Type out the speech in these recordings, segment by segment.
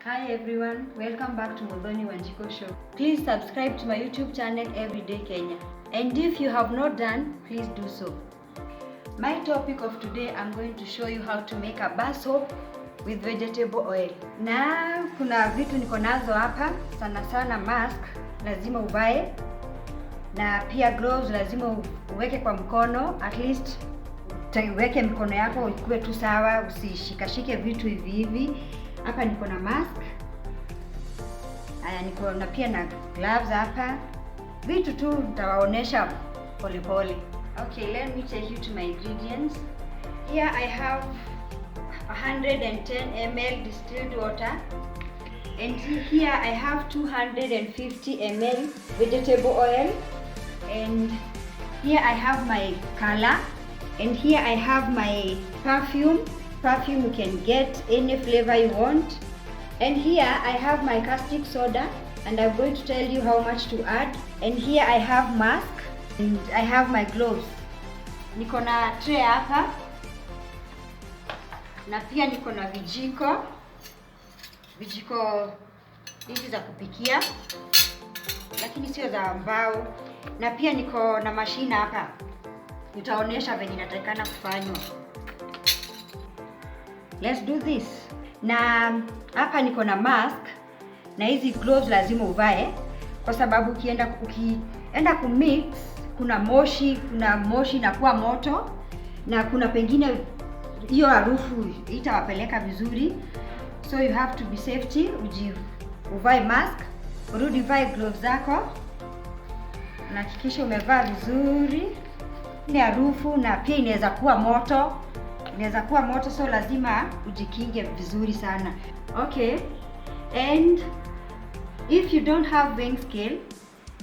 Hi everyone, welcome back to Muthoni Wanjiku show. Please subscribe to my YouTube channel Everyday Kenya. And if you have not done, please do so. My topic of today, I'm going to show you how to make a bar soap with vegetable oil. Na kuna vitu niko nazo hapa, sana mask lazima uvae, na pia gloves lazima uweke kwa mkono, at least uweke mkono yako ikuwe tu sawa, usishikashike vitu hivi hivi. Hapa niko na mask. Haya, niko na pia na gloves hapa. Vitu tu nitawaonesha pole. Okay, let me take you to my ingredients. Here I have 110 ml distilled water, and here I have 250 ml vegetable oil, and here I have my color, and here I have my perfume. You can get any flavor you want. And here I have my caustic soda, and I'm going to tell you how much to add. And here I have mask, and I have my gloves. Niko na tray hapa, na pia niko na vijiko hizi za kupikia, lakini sio za mbao. Na pia niko na mashine hapa, nitaonesha venye inatakikana kufanywa. Let's do this. Na hapa niko na mask, na hizi gloves lazima uvae, kwa sababu ukienda kumix kuna moshi inakuwa moto, na kuna pengine hiyo harufu itawapeleka vizuri. So you have to be safety, uvae mask, urudi uvae gloves zako, na hakikisha umevaa vizuri ile harufu, na pia inaweza kuwa moto. So lazima ujikinge vizuri sana. Okay, and if you don't have weighing scale,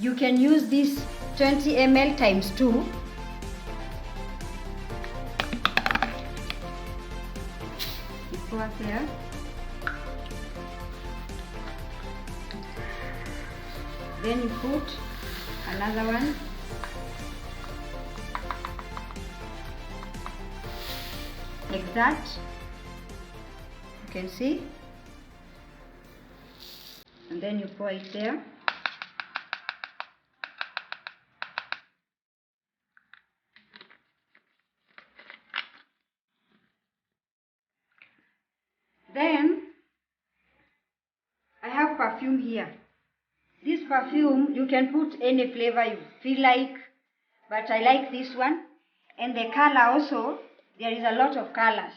you can use this 20 ml times 2. You pour there. Then you put another one. Like that, you can see, and then you pour it there. Then I have perfume here. This perfume, you can put any flavor you feel like, but I like this one. And the color also, there is a lot of colors,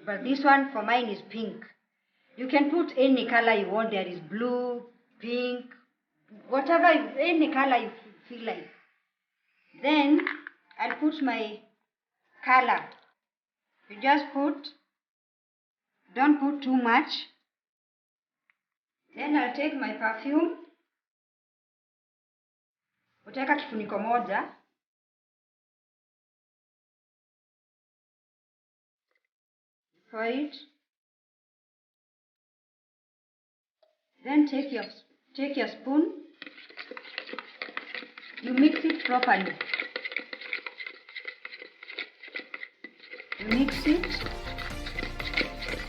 but this one for mine is pink. You can put any color you want. There is blue, pink, whatever, any color you feel like. Then I'll put my color. You just don't put too much. Then I'll take my perfume. Utaweka kifuniko moja. For it. Then take your spoon. You mix it properly. You mix it.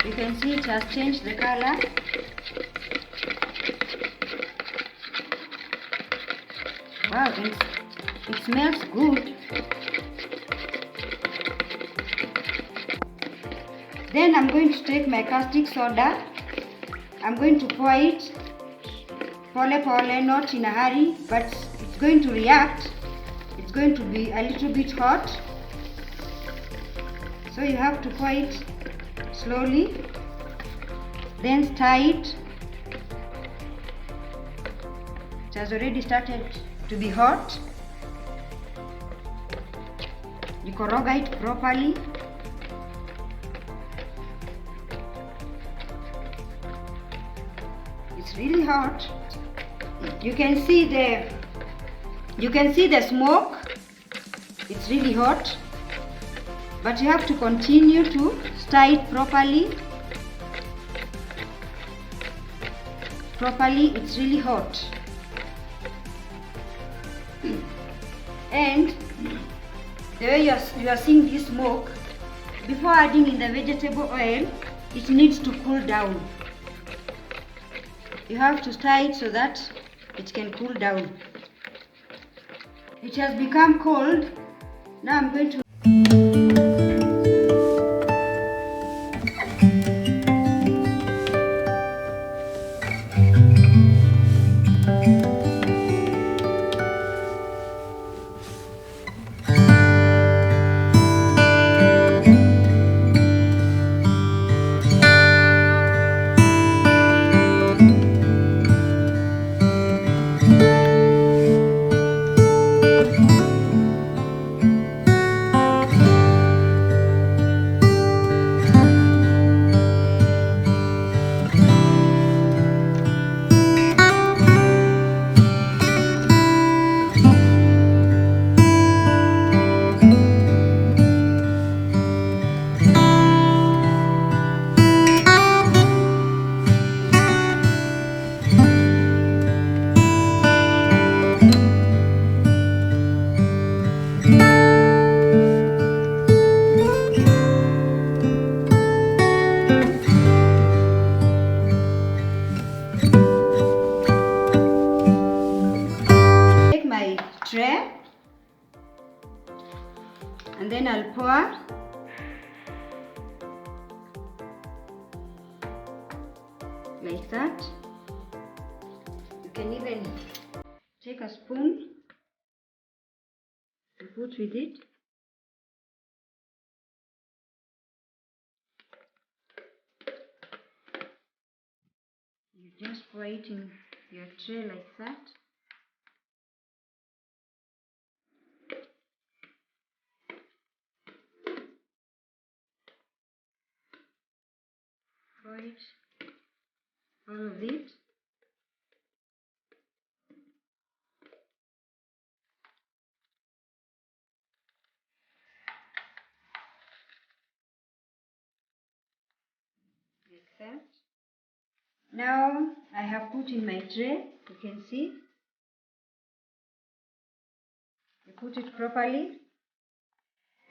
You can see it has changed the color. Wow, it smells good. Then I'm going to take my caustic soda. I'm going to pour it pole, not in a hurry, but it's going to react. It's going to be a little bit hot, so you have to pour it slowly. Then stir it. It has already started to be hot. You koroga it properly. It's really hot. You can see the smoke. It's really hot, but you have to continue to stir it properly. It's really hot. And the way you are seeing this smoke, before adding in the vegetable oil, it needs to cool down. You have to stir it so that it can cool down. It has become cold. Now I'm going to tray, and then I'll pour like that. You can even take a spoon and put with it. You just pour it in your tray like that. Pour it, all of it. Like that. Now I have put in my tray, you can see. I put it properly.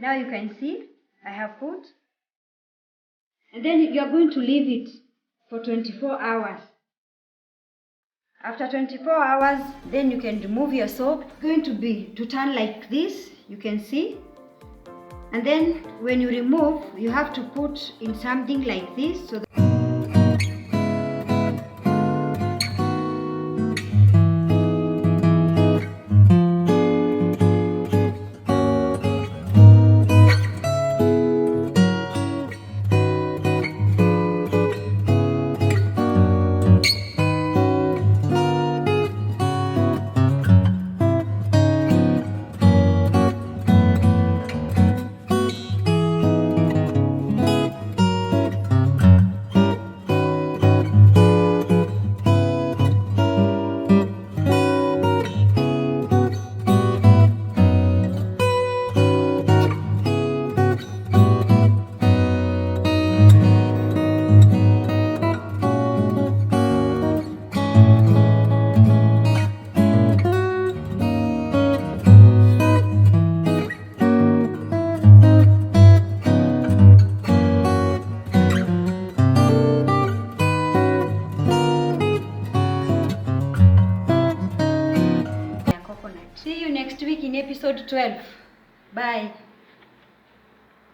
Now you can see I have put. And then you are going to leave it for 24 hours. After 24 hours, then you can remove your soap. It's going to turn like this, you can see. And then when you remove, you have to put in something like this so that see you next week in episode 12. Bye.